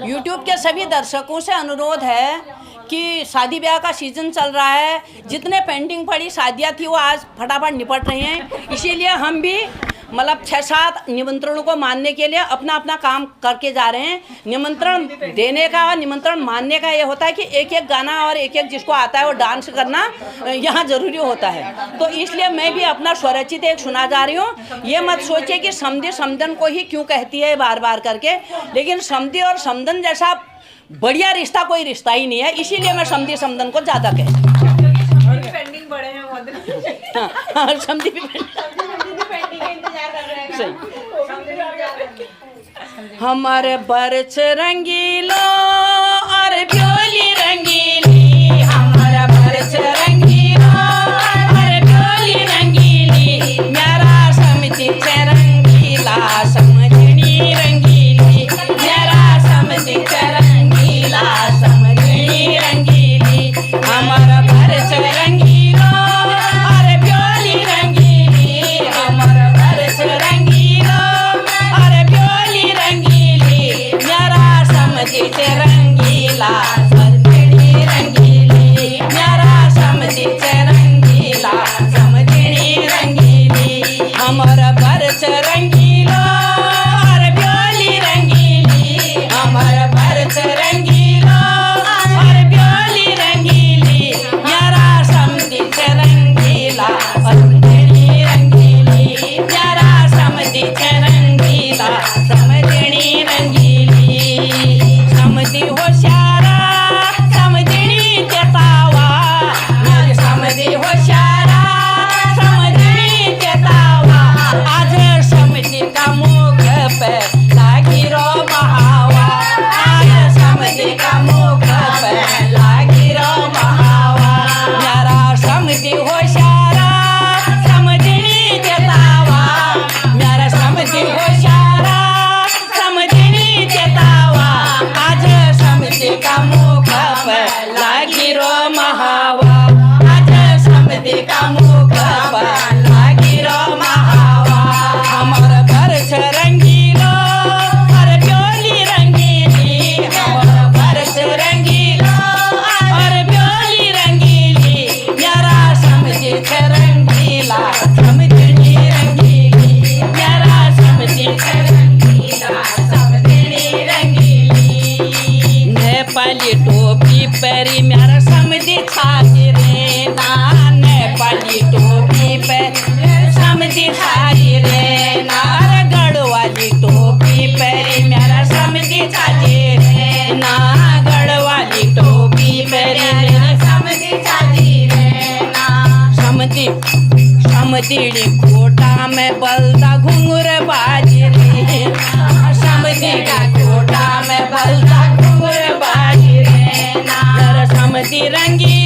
YouTube के सभी दर्शकों से अनुरोध है कि शादी ब्याह का सीजन चल रहा है, जितने पेंडिंग पड़ी शादियाँ थी वो आज फटाफट निपट रही हैं। इसीलिए हम भी मतलब 6-7 निमंत्रणों को मानने के लिए अपना अपना काम करके जा रहे हैं। निमंत्रण देने का और निमंत्रण मानने का ये होता है कि एक एक गाना और एक एक जिसको आता है वो डांस करना यहाँ ज़रूरी होता है। तो इसलिए मैं भी अपना स्वरचित एक सुना जा रही हूँ। ये मत सोचिए कि समधी समधन को ही क्यों कहती है बार बार करके, लेकिन समधी और समधन जैसा बढ़िया रिश्ता कोई रिश्ता ही नहीं है, इसीलिए मैं समधी समधन को ज़्यादा कहती हूँ। पेंडिंग बड़े हैं हाँ, समधी भी हमारे बरछ रंगीलो और ब्योली रंगीली, हमारा बरछ रंगीलो और ब्योली रंगीली, मेरा समझी रंगीला समझनी रंगीली, मेरा समझी रंगीला समझनी रंगीली, हमारा बरछ रंगीलो और ब्योली रंगीली, हमारा बरछ रंगीलो और ब्योली रंगीली, मेरा समझी रंगीला समझनी रंगीली, मेरा समझी रंगीला समझनी रंगीली, हमारा बरछ रंगीलो और ब्योली रंगीली, हमारा बरछ रंगीलो और ब्योली रंगीली, मेरा समझी रंगीला समझनी रंगीली, मेरा समझी रंगीला समझनी रंगीली, समझी होशियारा समझनी चेतावा, मेरी समझी होशियारा समझनी चेतावा, आज समझी का मुख पे लागी रो महावा, आज समझी का मुख पे लागी रो महावा, मेरा समझी होशियारा समझनी चेतावा, मेरा समझी होशियारा समझनी चेतावा, आज समझी का मुख पे लागी रो महावा, आज समझी का मुख पे लागी रो महावा, हमारा बरछ रंगीलो और ब्योली रंगीली, हमारा बरछ रंगीलो और ब्योली रंगीली, मेरा समझी रंगीला समझनी रंगीली, मेरा समझी रंगीला समझनी रंगीली, नेपाली टोपी परी मेरा समझी छाती रे ना, नेपाली टोपी पे समझी छाती रे ना, गढ़वाली टोपी परी मेरा समझी छाती रे ना, गढ़वाली टोपी परी मेरा समझी छाती रे ना, समझी कोटा में बलदा घुंघर बाजी रे, समझी का कोटा में बलदा घुंघर बाजी रे ना, समझी रंगी